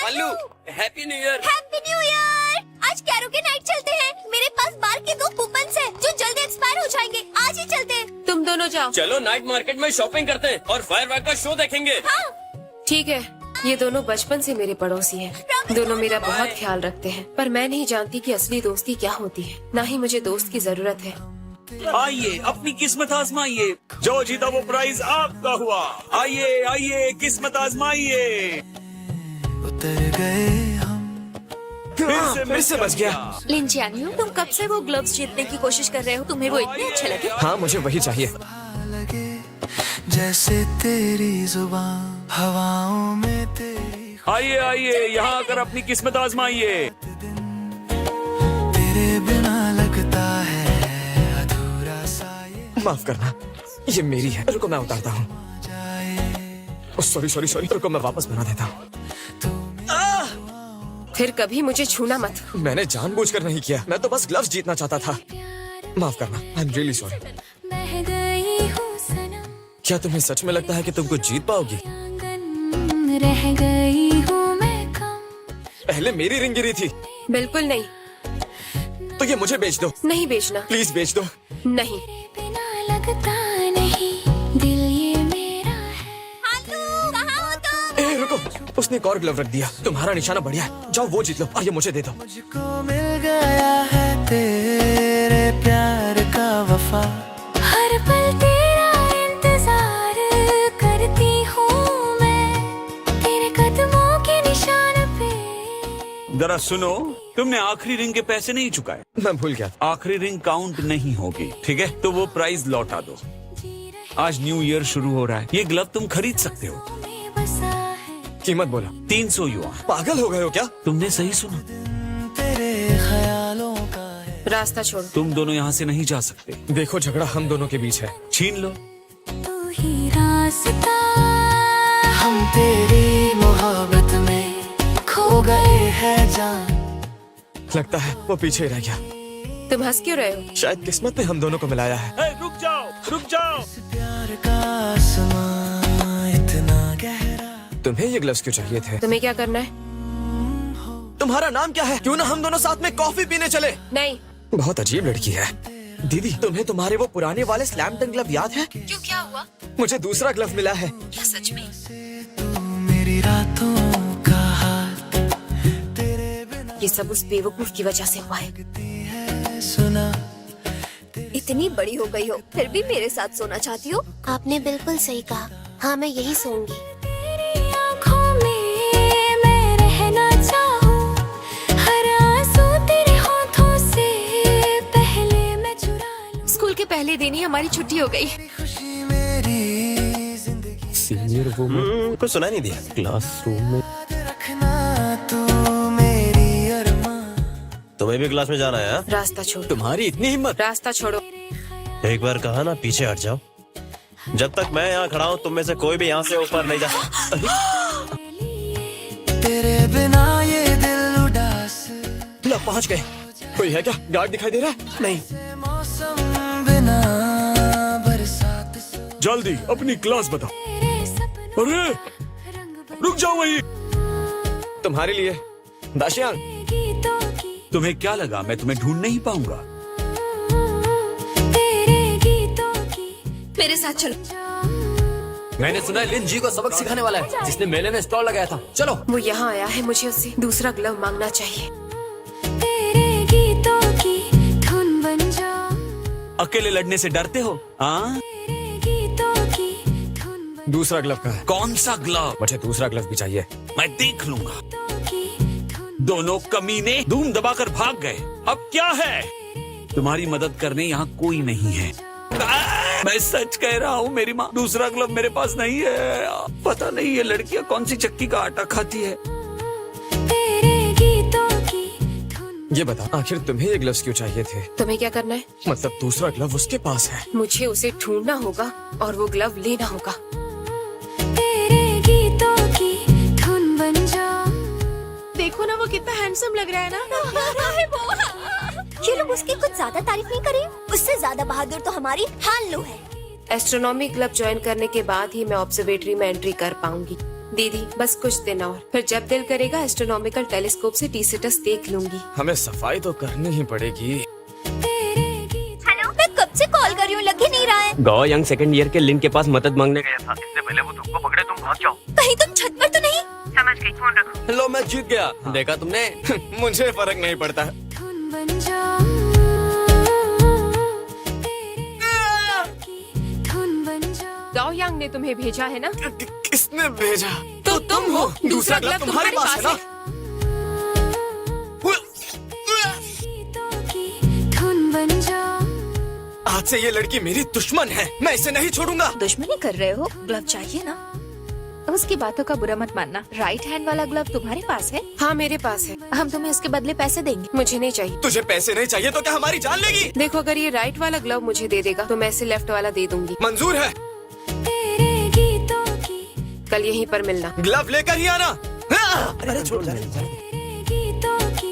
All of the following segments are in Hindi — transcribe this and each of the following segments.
हालू, happy new year. Happy new year. आज कैरोके नाइट चलते हैं। मेरे पास बार के 2 कूपन हैं जो जल्द एक्सपायर हो जाएंगे। आज ही चलते हैं। तुम दोनों जाओ। चलो नाइट मार्केट में शॉपिंग करते हैं और फायरवर्क का शो देखेंगे। हाँ। ठीक है, ये दोनों बचपन से मेरे पड़ोसी हैं। दोनों मेरा बहुत ख्याल रखते हैं, पर मैं नहीं जानती कि असली दोस्ती क्या होती है। ना ही मुझे दोस्त की जरूरत है। आइए अपनी किस्मत आजमाइए, जो जीता वो प्राइज आपका हुआ। आइए आइए किस्मत आजमाइए। उतर गए हम। फिर से बच गया। लिंजियानियो, तुम कब से वो ग्लव्स जीतने की कोशिश कर रहे हो? तुम्हें वो इतने अच्छे लगे? हाँ, मुझे वही चाहिए। लगे जैसे तेरी जुबान हवाओं में तेरी। आइए आइए यहाँ आकर अपनी किस्मत आजमाइए। तेरे बिना लगता है अधूरा सा ये माफ करना, ये मेरी है। रुको मैं उतारता हूँ। सॉरी, रुको मैं वापस बना देता हूँ। फिर कभी मुझे छूना मत। मैंने जानबूझकर नहीं किया, मैं तो बस ग्लव्स जीतना चाहता था। माफ करना, आई एम रियली सॉरी। बह गई हूँ सनम, क्या तुम्हें सच में लगता है कि तुम कुछ जीत पाओगी? आंगन रह गई हूँ मैं कम। पहले मेरी रिंग गिरी थी, बिल्कुल नहीं। तो ये मुझे बेच दो। नहीं बेचना। प्लीज बेच दो। नहीं। बिना लगता नहीं दिल ये मेरा है। हालू, कहाँ हो तुम? ए रुको, उसने एक और ग्लव रख दिया। तुम्हारा निशाना बढ़िया है, जाओ वो जीत लो और ये मुझे दे दो। मुझको मिल गया है तेरे प्यार का वफा। हर पल तेरा इंतजार करती हूँ मैं, तेरे कदमों के निशान पे। जरा सुनो, तुमने आखिरी रिंग के पैसे नहीं चुकाए। मैं भूल गया। आखिरी रिंग काउंट नहीं होगी, ठीक है? तो वो प्राइज लौटा दो। आज न्यू ईयर शुरू हो रहा है, ये ग्लव तुम खरीद सकते हो। बसा है कीमत बोला। 300 युआन। पागल हो गए हो क्या? तुमने सही सुना। तेरे ख्यालों का है। रास्ता छोड़ो। तुम दोनों यहाँ से नहीं जा सकते। देखो, झगड़ा हम दोनों के बीच है। छीन लो। तू ही रास्ता, हम तेरी मोहब्बत में खो गए हैं जान। लगता है वो पीछे ही रह गया। तुम हंस क्यों रहे हो? शायद किस्मत ने हम दोनों को मिलाया है। रुक जाओ, रुक जाओ। प्यार का आसमां इतना गहरा। तुम्हें ये ग्लव्स क्यों चाहिए थे? तुम्हें क्या करना है? तुम्हारा नाम क्या है? क्यों ना हम दोनों साथ में कॉफी पीने चले? नहीं। बहुत अजीब लड़की है। दीदी, तुम्हें तुम्हारे वो पुराने वाले स्लैम डंक ग्लव याद है? क्यों, क्या हुआ? मुझे दूसरा ग्लव मिला है। क्या सच में? तू मेरी रातों का हाथ। तेरे बिना ये सब उस बेवकूफ की वजह से हुआ है। है सुना। इतनी बड़ी हो गई हो फिर भी मेरे साथ सोना चाहती हो? आपने बिल्कुल सही कहा। हाँ, मैं यही सोऊंगी। तेरी आँखों में मैं रहना चाहूँ, हर आंसू तेरे होठों से पहले मैं चुरा लूं। स्कूल के पहले दिन ही हमारी छुट्टी हो गई। खुशी मेरी जिंदगी सीनियर वुमन। कुछ सुनाई नहीं दिया। क्लासरूम में याद रखना तू मेरी अरमान। तुम्हें भी क्लास में जाना है? हाँ? रास्ता छोड़ो। तुम्हारी इतनी हिम्मत? रास्ता छोड़ो। एक बार कहा ना, पीछे हट जाओ। जब तक मैं यहाँ खड़ा हूँ, तुम में से कोई भी यहाँ से ऊपर नहीं जा। तेरे बिना ये दिल उदास। लो, पहुंच गए। कोई है क्या? गार्ड दिखाई दे रहा है? नहीं। मौसम बिना बरसात से। जल्दी अपनी क्लास बताओ। तेरे सपनों अरे रंग रुक जाओ वही। तुम्हारे लिए दाशियान। गीतों की, तुम्हें क्या लगा मैं तुम्हें ढूंढ नहीं पाऊंगा? तेरे गीतों की। मेरे साथ चलो। मैंने सुना है लिन जी को सबक सिखाने वाला है, जिसने मेले में स्टॉल लगाया था। चलो। वो यहाँ आया है, मुझे उससे दूसरा ग्लव मांगना चाहिए। तेरे गीतों की धुन बन जाऊं, अकेले लड़ने से डरते हो? हाँ? तेरे गीतों की धुन बन दूसरा ग्लव का है। कौन सा ग्लव? मुझे दूसरा ग्लव भी चाहिए। मैं देख लूंगा। गीतों की धुन। दोनों कमीने धूम दबाकर भाग गए। अब क्या है? तुम्हारी मदद करने यहाँ कोई नहीं है। मैं सच कह रहा हूँ, मेरी माँ। दूसरा ग्लव मेरे पास नहीं है। पता नहीं ये लड़कियाँ कौन सी चक्की का आटा खाती है। तेरे गीतों की धुन। ये बता, आखिर तुम्हें ये ग्लव्स क्यों चाहिए थे? तुम्हें क्या करना है? मतलब दूसरा ग्लव उसके पास है। मुझे उसे ढूंढना होगा और वो ग्लव लेना होगा। तेरे गीतों की धुन बन जाऊं। देखो ना, वो कितना हैंडसम लग रहा है ना। ये लोग उसकी कुछ ज्यादा तारीफ नहीं करें? उससे ज्यादा बहादुर तो हमारी हालू है। एस्ट्रोनॉमी क्लब ज्वाइन करने के बाद ही मैं ऑब्जर्वेटरी में एंट्री कर पाऊंगी। दीदी बस कुछ दिन और, फिर जब दिल करेगा एस्ट्रोनॉमिकल टेलीस्कोप से टीसीटस देख लूंगी। हमें सफाई तो करनी ही पड़ेगी। हेलो, मैं कब से कॉल कर रही हूँ, लग ही नहीं रहा है। गो यंग सेकंड ईयर के लिन के पास मदद मांगने गया था। इससे पहले वो तुमको पकड़े, तुम भाग जाओ। कहीं तुम छत पर तो नहीं? समझ गई, फोन रखो। लो मैं जीत गया, देखा तुमने? मुझे फर्क नहीं पड़ता। धुन बन जाऊं, धुन बन जाऊं। गाओ यांग ने तुम्हें भेजा है ना? किसने भेजा? तो तुम हो। दूसरा ग्लव तुम्हारे पास है। गीतों की धुन बन जाऊं। आज से ये लड़की मेरी दुश्मन है, मैं इसे नहीं छोड़ूंगा। दुश्मनी कर रहे हो? ग्लव चाहिए ना? उसकी बातों का बुरा मत मानना। राइट हैंड वाला ग्लव तुम्हारे पास है? हाँ मेरे पास है। हम तुम्हें इसके बदले पैसे देंगे। मुझे नहीं चाहिए। तुझे पैसे नहीं चाहिए तो क्या हमारी जान लेगी? देखो अगर ये राइट वाला ग्लव मुझे दे देगा तो मैं इसे लेफ्ट वाला दे दूंगी। मंजूर है। तेरे गीतों की, कल यहीं पर मिलना। ग्लव लेकर ही आना। अरे छोड़ तेरे गीतों की।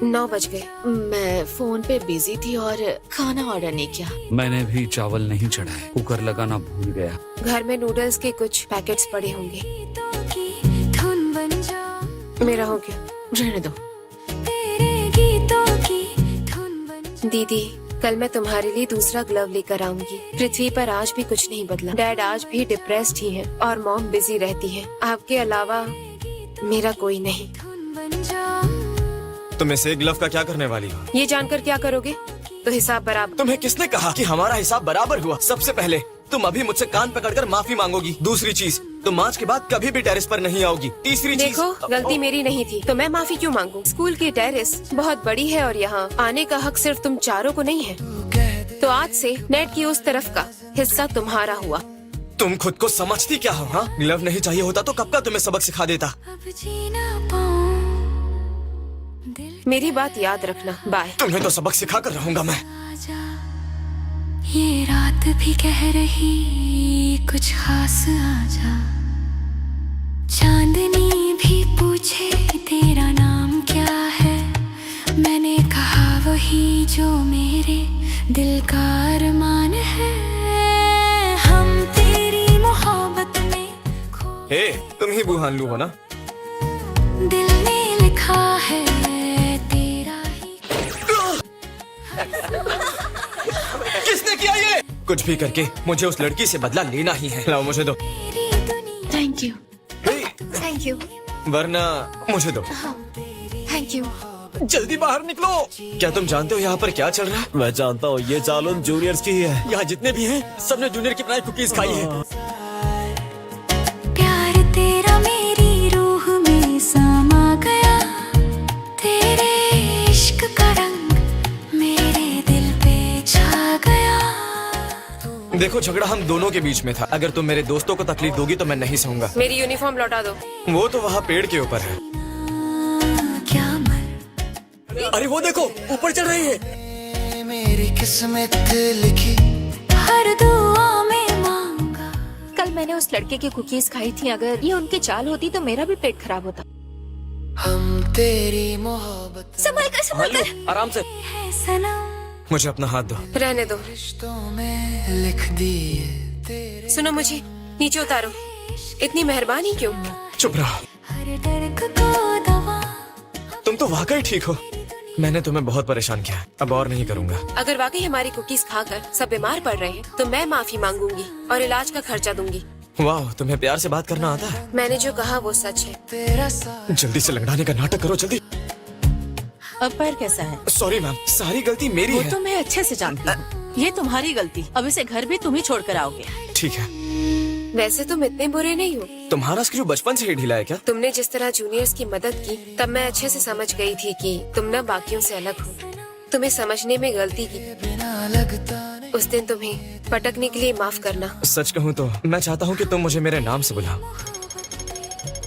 9 बज गए। मैं फोन पे बिजी थी और खाना ऑर्डर नहीं किया। मैंने भी चावल नहीं चढ़ाए, कुकर लगाना भूल गया। घर में नूडल्स के कुछ पैकेट्स पड़े होंगे। गीतों की धुन बन जाऊं। मेरा हो गया। रहने दो। तेरे गीतों की धुन बन जाऊं। दीदी कल मैं तुम्हारे लिए दूसरा ग्लव लेकर आऊंगी। पृथ्वी पर आज भी कुछ नहीं बदला। डैड आज भी डिप्रेस्ड ही हैं और मॉम बिजी रहती है। आपके अलावा मेरा कोई नहीं। धुन बन जाऊं। तुम इसे ग्लव का क्या करने वाली हो? ये जानकर क्या करोगे? तो हिसाब बराबर। तुम्हें किसने कहा कि हमारा हिसाब बराबर हुआ? सबसे पहले तुम अभी मुझसे कान पकड़कर माफी मांगोगी। दूसरी चीज, तुम आज के बाद कभी भी टेरेस पर नहीं आओगी। तीसरी चीज, देखो गलती मेरी नहीं थी तो मैं माफी क्यों मांगू? स्कूल की टेरेस बहुत बड़ी है और यहाँ आने का हक सिर्फ तुम चारों को नहीं है। तो आज से नेट की उस तरफ का हिस्सा तुम्हारा हुआ। तुम खुद को समझती क्या हो? हाँ, ग्लव नहीं चाहिए होता तो कब का तुम्हें सबक सिखा देता। अब जी ना पाऊं दिल मेरी बात याद रखना। बाय। तुम्हें तो सबक सिखा कर रहूंगा मैं। आजा। ये रात भी कह रही कुछ खास आजा। चांदनी भी पूछे तेरा नाम क्या है। मैंने कहा वही जो मेरे दिल का अरमान है। हम तेरी मोहब्बत में हे, तुम ही बुहान लू हो ना? दिल में लिखा है तेरा ही। किसने किया ये? कुछ भी करके मुझे उस लड़की से बदला लेना ही है। लाओ मुझे दो। तेरी दुनिया। Thank you. Hey, thank you. वरना मुझे दो। Thank you. जल्दी बाहर निकलो। क्या तुम जानते हो यहाँ पर क्या चल रहा है? मैं जानता हूँ, ये चालून जूनियर्स की ही है। यहाँ जितने भी हैं सबने जूनियर की बनाई कुकीज खाई है। प्यार तेरा मेरी रूह में समा गया। तेरे इश्क का रंग मेरे दिल पे छा गया। देखो झगड़ा हम दोनों के बीच में था। अगर तुम मेरे दोस्तों को तकलीफ दोगी तो मैं नहीं सहूंगा। मेरी यूनिफॉर्म लौटा दो। वो तो वहाँ पेड़ के ऊपर है। क्या मर अरे वो देखो ऊपर चढ़ रही है। मेरी किस्मत लिखी। हर दुआ में मांगा। कल मैंने उस लड़के की कुकीज खाई थी। अगर ये उनकी चाल होती तो मेरा भी पेट खराब होता। हम तेरी मोहब्बत संभल कर, संभल कर। आराम से। है सनम। मुझे अपना हाथ दो। रहने दो। रिश्तों में लिख दिए तेरे। सुनो मुझे नीचे उतारो। इतनी मेहरबानी क्यों? चुप रहो। हर दर्द को दवा। तुम तो वाकई ठीक हो। मैंने तुम्हें बहुत परेशान किया, अब और नहीं करूंगा। अगर वाकई हमारी कुकीज खाकर सब बीमार पड़ रहे हैं तो मैं माफी मांगूंगी और इलाज का खर्चा दूंगी। वाह, तुम्हें प्यार से बात करना आता है। मैंने जो कहा वो सच है। तेरा साथ जल्दी से लंगड़ाने का नाटक करो, जल्दी। अब पैर कैसा है? सॉरी मैम, सारी गलती मेरी वो है। तो मैं अच्छे से जानती हूँ। ये तुम्हारी गलती। अब इसे घर भी तुम ही छोड़ कर आओगे। ठीक है। वैसे तुम इतने बुरे नहीं हो। तुम्हारा स्क्रू बचपन से ही ढीला है क्या? तुमने जिस तरह जूनियर्स की मदद की तब मैं अच्छे से समझ गई थी कि तुम न बाकियों से अलग हो। तुम्हें समझने में गलती की। बिना लगता नहीं। उस दिन तुम्हें पटकने के लिए माफ करना। सच कहूँ तो मैं चाहता हूँ कि तुम मुझे मेरे नाम से बुलाओ।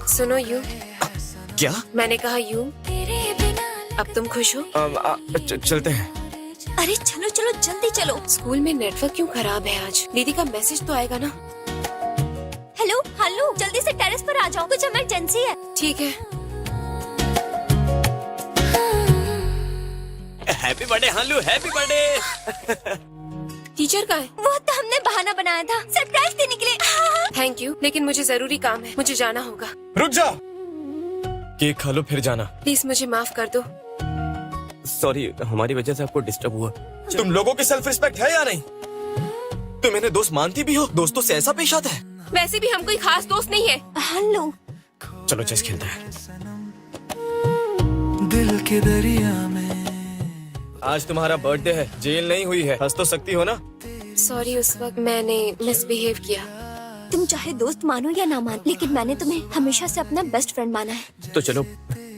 सुनो यू, क्या? मैंने कहा यू। तेरे बिना अब तुम खुश हो? चलते हैं। अरे चलो चलो जल्दी चलो। स्कूल में नेटवर्क क्यों खराब है आज? दीदी का मैसेज तो आएगा ना? हेलो हेलो, जल्दी से टेरेस पर आ जाओ, कुछ इमरजेंसी है। ठीक है। हैप्पी बर्थडे हालू, हैप्पी बर्थडे। टीचर का है? वो तो हमने बहाना बनाया था सरप्राइज देने के लिए। थैंक यू, लेकिन मुझे जरूरी काम है, मुझे जाना होगा। रुक जा, केक खा लो फिर जाना। प्लीज मुझे माफ कर दो। सॉरी, हमारी वजह से आपको डिस्टर्ब हुआ। तुम लोगों की सेल्फ रिस्पेक्ट है या नहीं? तुम इन्हें दोस्त मानती भी हो? दोस्तों से ऐसा पेश आता है? वैसे भी हम कोई खास दोस्त नहीं है। हेलो, चलो चेस खेलते हैं। दिल के दरिया में आज तुम्हारा बर्थडे है, जेल नहीं हुई है, हंस तो सकती हो ना? सॉरी, उस वक्त मैंने मिसबिहेव किया। तुम चाहे दोस्त मानो या ना मानो, लेकिन मैंने तुम्हें हमेशा से अपना बेस्ट फ्रेंड माना है। तो चलो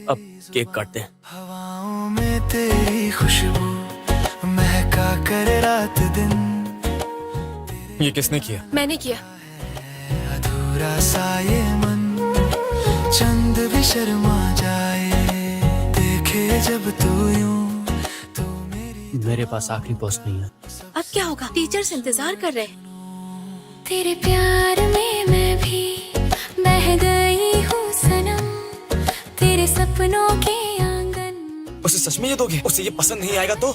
अब केक काटते हैं। हवाओं में तेरी खुशबू महका कर रात दिन, ये किसने किया? मैंने किया। अधूरा सा ये मन, चंद भी शर्मा जाए, देखे जब तू यूं तो मेरी। मेरे पास आखिरी पोस्ट नहीं है। अब क्या होगा? टीचर्स इंतजार कर रहे हैं। तेरे प्यार में मैं भी बह गई हूँ सनम, तेरे सपनों के आंगन। उसे सच में ये दोगे? उसे ये पसंद नहीं आएगा तो?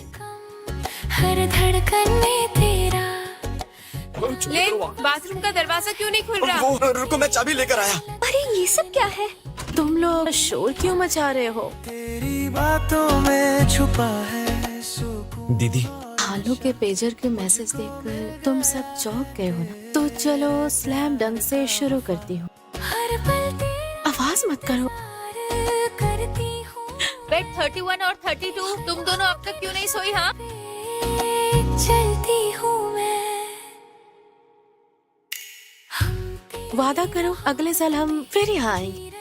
हर धड़कन में तेरा। ले, बाथरूम का दरवाजा क्यों नहीं खुल रहा? वो रुको, मैं चाबी लेकर आया। अरे ये सब क्या है? तुम लोग शोर क्यों मचा रहे हो? तेरी बातों में छुपा है सुकून। दीदी, हालो के पेजर के मैसेज देखकर तुम सब चौंक गए हो ना? तो चलो स्लैम डंक से शुरू करती हूँ। हर पल तेरा आवाज मत करो। प्यार करती हूँ। बेड 31 और 32 तुम दोनों अब तक क्यों नहीं सोई? हाँ, चलती हूँ मैं। वादा करो अगले साल हम फिर यहाँ आएंगे।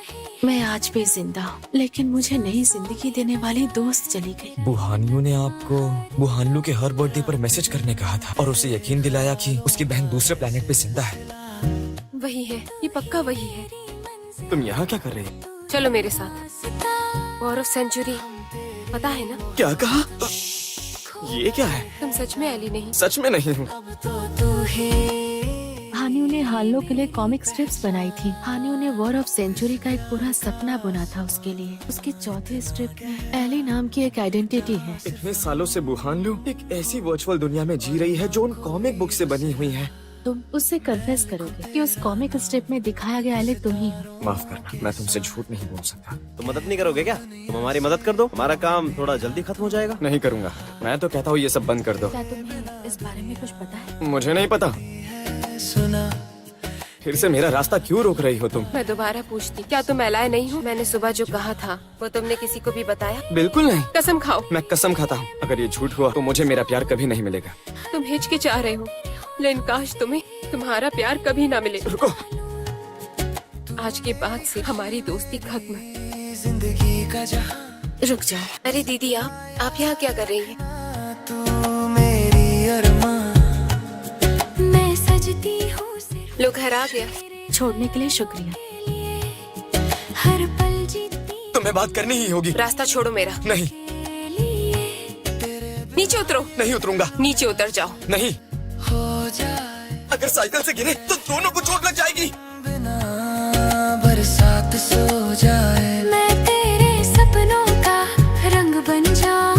मैं आज भी जिंदा हूँ, लेकिन मुझे नई जिंदगी देने वाली दोस्त चली गई। बुहानियों ने आपको बुहानलू के हर बर्थडे पर मैसेज करने कहा था और उसे यकीन दिलाया कि उसकी बहन दूसरे प्लेनेट पे जिंदा है। वही है, ये पक्का वही है। तुम यहाँ क्या कर रही हो? चलो मेरे साथ। वॉर ऑफ सेंचुरी पता है ना? क्या कहा? ये क्या है? तुम सच में एली नहीं? सच में नहीं हूँ। हानियों ने हालो के लिए कॉमिक स्ट्रिप्स बनाई थी। हानियों ने वॉर ऑफ सेंचुरी का एक पूरा सपना बुना था उसके लिए। उसके चौथे स्ट्रिप में एली नाम की एक आइडेंटिटी है। इतने सालों से बुहानलू एक ऐसी वर्चुअल दुनिया में जी रही है जो उन कॉमिक बुक से बनी हुई है। तुम उससे कन्फेस करोगे कि उस कॉमिक स्ट्रिप में दिखाया गया एली तुम ही हो। माफ करना, मैं तुमसे झूठ नहीं बोल सकता। तुम मदद नहीं करोगे क्या? तुम हमारी मदद कर दो, हमारा काम थोड़ा जल्दी खत्म हो जाएगा। नहीं करूँगा। मैं तो कहता हूँ ये सब बंद कर दो। क्या तुम्हें इस बारे में कुछ पता है? मुझे नहीं पता। सुना फिर से मेरा रास्ता क्यों रोक रही हो तुम? मैं दोबारा पूछती, क्या तुम एलाय नहीं हो? मैंने सुबह जो कहा था वो तुमने किसी को भी बताया? बिल्कुल नहीं। कसम खाओ। मैं कसम खाता हूँ, अगर ये झूठ हुआ तो मुझे मेरा प्यार कभी नहीं मिलेगा। तुम हिचकिचा रहे हो, लेकिन काश तुम्हें तुम्हारा प्यार कभी ना मिले। रुको, आज के बाद से हमारी दोस्ती खत्म। जिंदगी का जहां रुक जाओ। अरे दीदी, आप यहाँ क्या कर रही हैं? तू मेरी अरमान। मैं सजती हूँ सिर्फ लो, घर आ गया। छोड़ने के लिए शुक्रिया। हर पल जीती तुम्हें बात करनी ही होगी। रास्ता छोड़ो मेरा। नहीं, नीचे उतरो। नहीं उतरूंगा। नीचे उतर जाओ। नहीं, हो जाए अगर साइकिल से गिरे तो दोनों को चोट लग जाएगी। बिना बरसात सो जाए। मैं तेरे सपनों का रंग बन जाऊं,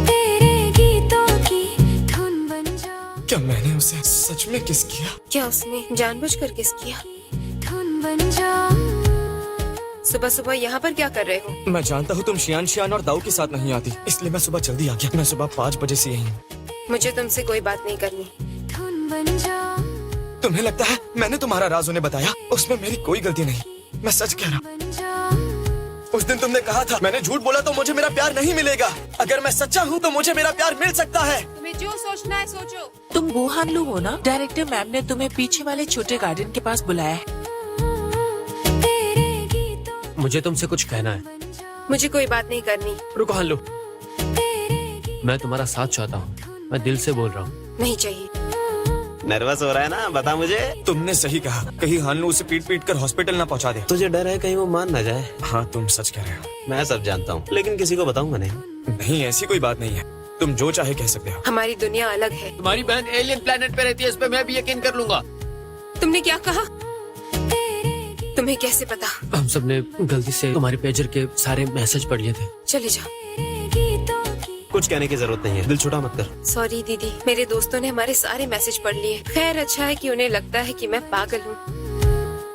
तेरे गीतों की धुन बन जाऊं। क्या मैंने उसे सच में किस किया? क्या उसने जानबूझकर किस किया? धुन बन जाऊं। सुबह सुबह यहाँ पर क्या कर रहे हो? मैं जानता हूँ तुम शियान और दाऊ के साथ नहीं आती, इसलिए मैं सुबह जल्दी आ गया। मैं सुबह 5 बजे से यही हूँ। मुझे तुमसे कोई बात नहीं करनी। धुन बन जाऊं, तुम्हें लगता है मैंने तुम्हारा राज उन्हें बताया? उसमें मेरी कोई गलती नहीं, मैं सच कह रहा हूँ। बन जाऊं। उस दिन तुमने कहा था मैंने झूठ बोला तो मुझे मेरा प्यार नहीं मिलेगा। अगर मैं सच्चा हूँ तो मुझे मेरा प्यार मिल सकता है। तुम्हें जो सोचना है सोचो। तुम बुहानलू हो ना? डायरेक्टर मैम ने तुम्हें पीछे वाले छोटे गार्डन के पास बुलाया है। तेरे गीतों मुझे तुमसे कुछ कहना है। मुझे कोई बात नहीं करनी। रुको हानलू, तेरे मैं तुम्हारा साथ चाहता हूँ। मैं दिल से बोल रहा हूँ। नहीं चाहिए। नर्वस हो रहा है ना? बता मुझे। तुमने सही कहा, कहीं हानलू उसे पीट कर हॉस्पिटल ना पहुँचा दे। तुझे डर है कहीं वो मान ना जाए? हाँ, तुम सच कह रहे हो। मैं सब जानता हूँ, लेकिन किसी को बताऊंगा नहीं। नहीं, ऐसी कोई बात नहीं है। तुम जो चाहे कह सकते हो। हमारी दुनिया अलग है। तुम्हारी बहन एलियन प्लेनेट पे रहती है, इस पे मैं भी यकीन कर लूंगा। तुमने क्या कहा? तुम्हें कैसे पता? हम सब ने गलती से तुम्हारे पेजर के सारे मैसेज पढ़ लिए थे। चले जाओ। गीतों की कुछ कहने की जरूरत नहीं है, दिल छोटा मत कर। सॉरी दीदी, मेरे दोस्तों ने हमारे सारे मैसेज पढ़ लिए। खैर अच्छा है कि उन्हें लगता है कि मैं पागल हूँ।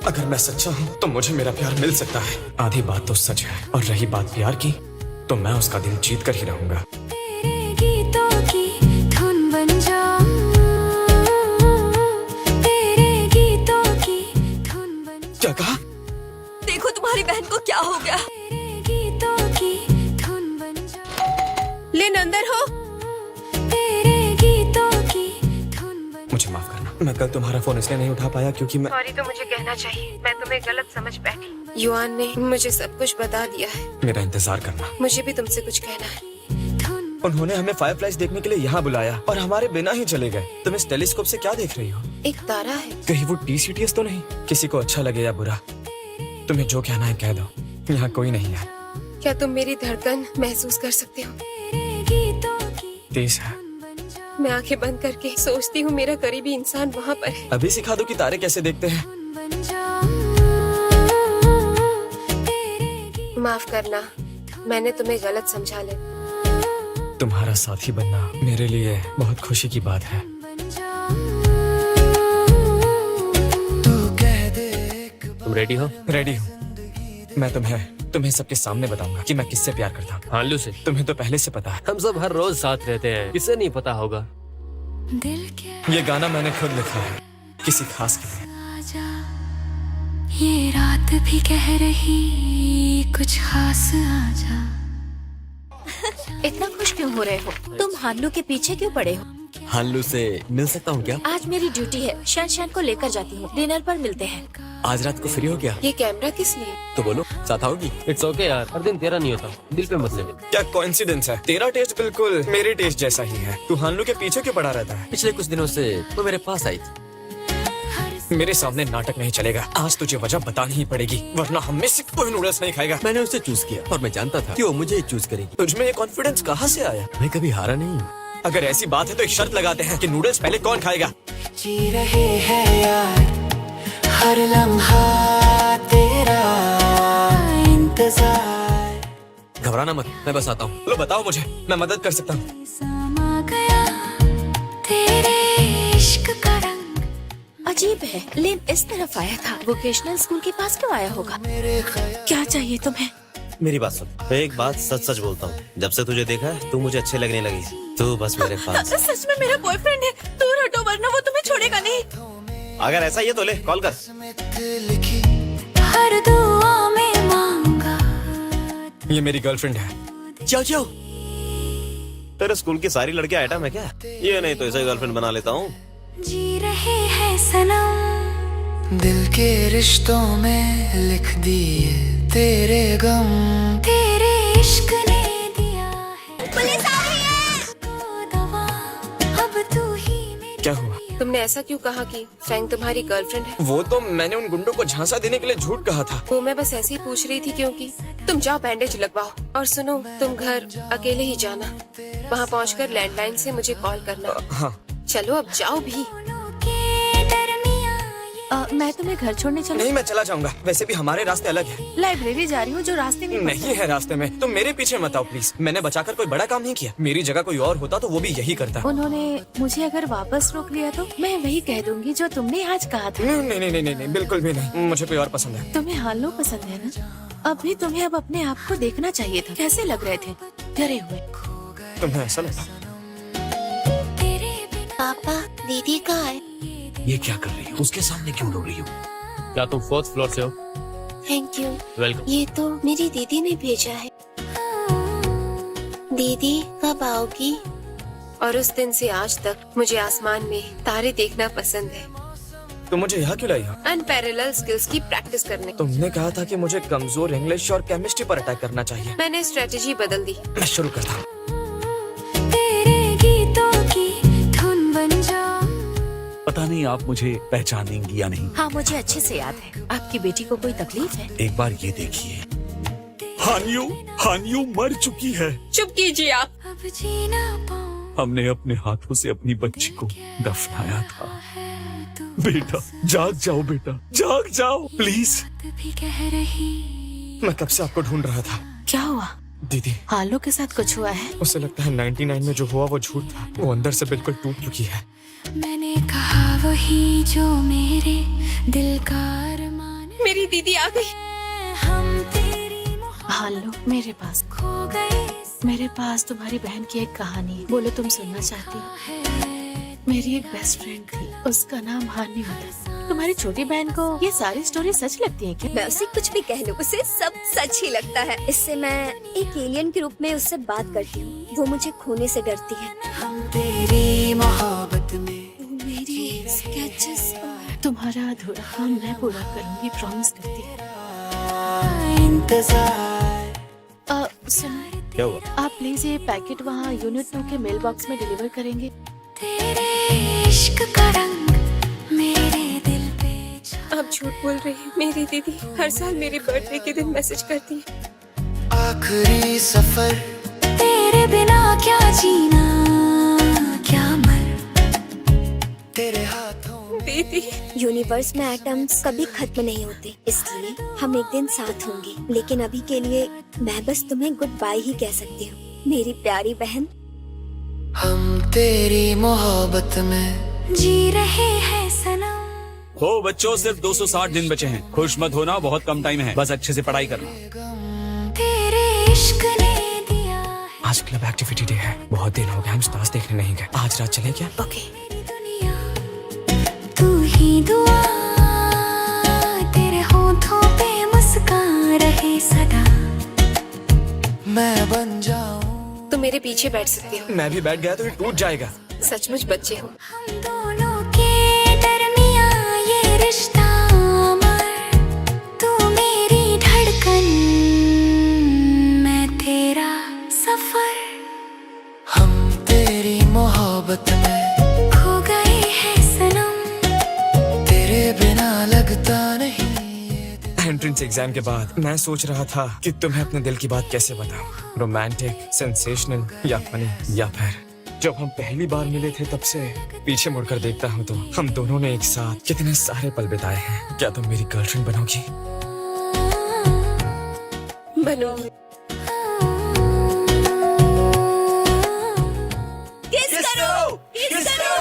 अगर मैं सच्चा हूँ तो मुझे मेरा प्यार मिल सकता है। आधी बात तो सच है, और रही बात प्यार की तो मैं उसका दिल जीत कर ही रहूंगा। तेरे गीतों की धुन बन जाऊं, तेरे गीतों की धुन बन जाऊं। क्या कहा? देखो तुम्हारी बहन को क्या हो गया। तेरे गीतों की धुन बन जाऊं, लिन अंदर हो। तेरे गीतों की धुन बन मुझे माफ करना, मैं कल तुम्हारा फोन इसलिए नहीं उठा पाया क्योंकि मैं सॉरी तो मुझे कहना चाहिए, मैं तुम्हें गलत समझ बैठी। युआन ने मुझे सब कुछ बता दिया है। मेरा इंतजार करना। मुझे भी तुमसे कुछ कहना है। धुन उन्होंने हमें फायरफ्लाइज देखने के लिए यहाँ बुलाया और हमारे बिना ही चले गए। तुम इस टेलीस्कोप से क्या देख रही हो? एक तारा है। कहीं वो TCTS तो नहीं? किसी को अच्छा लगे या बुरा, तुम्हें जो कहना है कह दो, यहाँ कोई नहीं है। क्या तुम मेरी धड़कन महसूस कर सकते हो? तेरे गीतों की तेज है। बन जाऊं, मैं आंखें बंद करके सोचती हूँ मेरा करीबी इंसान वहाँ पर है। अभी सिखा दो कि तारे कैसे देखते हैं। बन जाऊं, तेरे माफ करना, मैंने तुम्हें गलत समझा ले। तुम्हारा साथी बनना मेरे लिए बहुत खुशी की बात है। बन जाऊं। तू कह दे तुम रेडी हो? रेडी हूँ। मैं तुम्हें सबके सामने बताऊंगा कि मैं किससे प्यार करता हूँ। हानलू से। तुम्हें तो पहले से पता है। हम सब हर रोज साथ रहते हैं, किसे नहीं पता होगा। दिल के ये गाना मैंने खुद लिखा है, किसी खास के लिए। आजा, ये रात भी कह रही कुछ खास आजा। इतना खुश क्यों हो रहे हो? तुम हानलू के पीछे क्यों पड़े हो? हानलू से मिल सकता हूँ क्या? आज मेरी ड्यूटी है, शैन को लेकर जाती हूँ। डिनर पर मिलते हैं। आज रात को फ्री हो क्या? ये कैमरा किस लिए? तो बोलो, साथ आओगी? इट्स ओके यार, हर दिन तेरा नहीं होता, दिल पे मत ले। क्या कोइंसिडेंस है, तेरा टेस्ट बिल्कुल मेरे टेस्ट जैसा ही है। तू हानलू के पीछे क्यों पड़ा रहता है? पिछले कुछ दिनों से वो मेरे पास आई थी। मेरे सामने नाटक नहीं चलेगा। आज तुझे वजह बतानी ही पड़ेगी, वरना हम में से कोई नूडल्स नहीं खाएगा। मैंने उसे चूज किया और मैं जानता था कि वो मुझे चूज करेगी। तुझमें ये कॉन्फिडेंस कहाँ से आया? मैं कभी हारा नहीं हूँ। अगर ऐसी बात है तो एक शर्त लगाते हैं कि नूडल्स पहले कौन खाएगा। जी रहे हैं यार, हर लम्हा तेरा इंतजार। घबराना मत, मैं बस आता हूँ। लो बताओ मुझे, मैं मदद कर सकता हूँ। समा गया तेरे इश्क का रंग। अजीब है, लिन इस तरफ आया था, वोकेशनल स्कूल के पास क्यों आया होगा? क्या चाहिए तुम्हें? मेरी बात सुन, मैं एक बात सच सच बोलता हूँ, जब से तुझे देखा है तू मुझे अच्छे लगने लगी। तू बस मेरे पास। सच में मेरा बॉयफ्रेंड है। दूर हटो वरना वो तुम्हें छोड़ेगा नहीं। अगर ऐसा ही है तो ले कॉल कर। लिखी हर दुआ में मांगा। ये मेरी गर्लफ्रेंड है। जाओ जाओ। तेरे स्कूल की सारी लड़कियां आइटम है क्या? ये नहीं तो इसे गर्लफ्रेंड बना लेता हूँ। जी रहे हैं सनम, दिल के रिश्तों में लिख दिए तेरे गम। तेरे इश्क ने दिया है। पुलिस आ रही है। तो दवा, अब तू ही मेरी। क्या हुआ? तुमने ऐसा क्यों कहा कि फ्रैंक तुम्हारी गर्लफ्रेंड है? वो तो मैंने उन गुंडों को झांसा देने के लिए झूठ कहा था। वो मैं बस ऐसे ही पूछ रही थी क्योंकि तुम जाओ बैंडेज लगवाओ। और सुनो, तुम घर अकेले ही जाना। वहाँ पहुँचकर लैंडलाइन से मुझे कॉल करना। हाँ। चलो अब जाओ भी। के दरमियां ये मैं तुम्हें घर छोड़ने चलूं? नहीं, मैं चला जाऊंगा। वैसे भी हमारे रास्ते अलग है। लाइब्रेरी जा रही हूँ जो रास्ते में नहीं है रास्ते में। तुम मेरे पीछे मत आओ प्लीज। मैंने बचाकर कोई बड़ा काम नहीं किया। मेरी जगह कोई और होता तो वो भी यही करता। उन्होंने मुझे अगर वापस रोक लिया तो मैं वही कह दूंगी जो तुमने आज कहा था। नहीं नहीं नहीं नहीं नहीं, बिल्कुल भी नहीं। मुझे कोई और पसंद है। तुम्हें हानलू पसंद है ना? अभी तुम्हें अब अपने आप को देखना चाहिए था। कैसे लग रहे थे? डरे हुए। तुम्हें ऐसा लगा? तेरे बिना। पापा, दीदी कहाँ है? ये क्या कर रही हो? उसके सामने क्यों रो रही हो? क्या तुम 4th फ्लोर से हो? Thank you. वेलकम। ये तो मेरी दीदी ने भेजा है। दीदी कब आओगी? और उस दिन से आज तक मुझे आसमान में तारे देखना पसंद है। तुम मुझे यहाँ क्यों लाई हो? अनपैरेलल स्किल्स की प्रैक्टिस करने। तुमने कहा था कि मुझे कमजोर इंग्लिश और केमिस्ट्री पर अटैक करना चाहिए। मैंने स्ट्रेटेजी बदल दी। मैं शुरू करता हूँ। तेरे गीतों की धुन बन जाऊं। पता नहीं आप मुझे पहचानेंगी या नहीं। हाँ, मुझे अच्छे से याद है। आपकी बेटी को कोई तकलीफ है? एक बार ये देखिए, हानियो मर चुकी है। चुप कीजिए आप। अब जीना पाऊं हमने अपने हाथों से अपनी बच्ची को दफनाया था। तू बेटा जाग जाओ, बेटा जाग जाओ प्लीज। भी कह रही। मैं कब से आपको ढूंढ रहा था। क्या हुआ? दीदी, हालो के साथ कुछ हुआ है? उसे लगता है 99 में जो हुआ वो झूठ था। वो अंदर से बिल्कुल टूट चुकी है। मैंने कहा वही जो मेरे दिल का अरमान है। मेरी दीदी आ गई। हम तेरी हालो, मेरे पास खो गए मेरे पास तुम्हारी बहन की एक कहानी है। बोलो तुम सुनना चाहती हो? मेरी एक बेस्ट फ्रेंड थी, उसका नाम हानी होता। तुम्हारी छोटी बहन को ये सारी स्टोरी सच लगती है क्या? मैं उसे कुछ भी कह लूं, उसे सब सच ही लगता है। इससे मैं एक एलियन के रूप में उससे बात करती हूँ। वो मुझे खोने से डरती है। हम तेरी मोहब्बत में वो मेरी स्केचेस तुम्हारा अधूरा काम मैं पूरा करूंगी, प्रॉमिस करती हूँ। इंतजार। सुनो, क्या हुआ? आप प्लीज ये पैकेट वहाँ यूनिट 2 के मेल बॉक्स में डिलीवर करेंगे? तेरे इश्क का रंग मेरे दिल पे आप झूठ बोल रही हैं। मेरी दीदी हर साल मेरे बर्थडे के दिन मैसेज करती है। आखिरी सफर तेरे बिना क्या जीना क्या मर। तेरे हाथों दीदी यूनिवर्स में एटम्स कभी खत्म नहीं होते, इसलिए हम एक दिन साथ होंगे। लेकिन अभी के लिए मैं बस तुम्हें गुड बाय ही कह सकती हूँ, मेरी प्यारी बहन। हम तेरी मोहब्बत में जी रहे हैं सनम। हो बच्चों, सिर्फ 260 दिन बचे हैं। खुश मत होना, बहुत कम टाइम है। बस अच्छे से पढ़ाई करना। तेरे इश्क ने दिया है आज क्लब एक्टिविटी डे है। बहुत दिन हो गए हम स्टार्स देखने नहीं गए। आज रात चले क्या? ओके। दुनिया, तू ही दुआ, तेरे होठों पे मुस्कान रहे सदा। मैं बन जाऊं। तुम मेरे पीछे बैठ सकती हो। मैं भी बैठ गया तो ये टूट जाएगा। सचमुच बच्चे हो। हम दोनों के दरमियां ये रिश्ता अमर। तू मेरी धड़कन, मैं तेरा सफर। हम तेरी मोहब्बत में खो गए हैं सनम। तेरे बिना लगता नहीं। एंट्रेंस एग्जाम के बाद मैं सोच रहा था कि तुम्हें अपने दिल की बात कैसे बताऊं। रोमांटिक, सेंसेशनल या फनी, या फिर जब हम पहली बार मिले थे तब से पीछे मुड़कर देखता हूँ तो हम दोनों ने एक साथ कितने सारे पल बिताए हैं। क्या तुम मेरी गर्लफ्रेंड बनोगी? बनूंगी। किस करो, किस करो।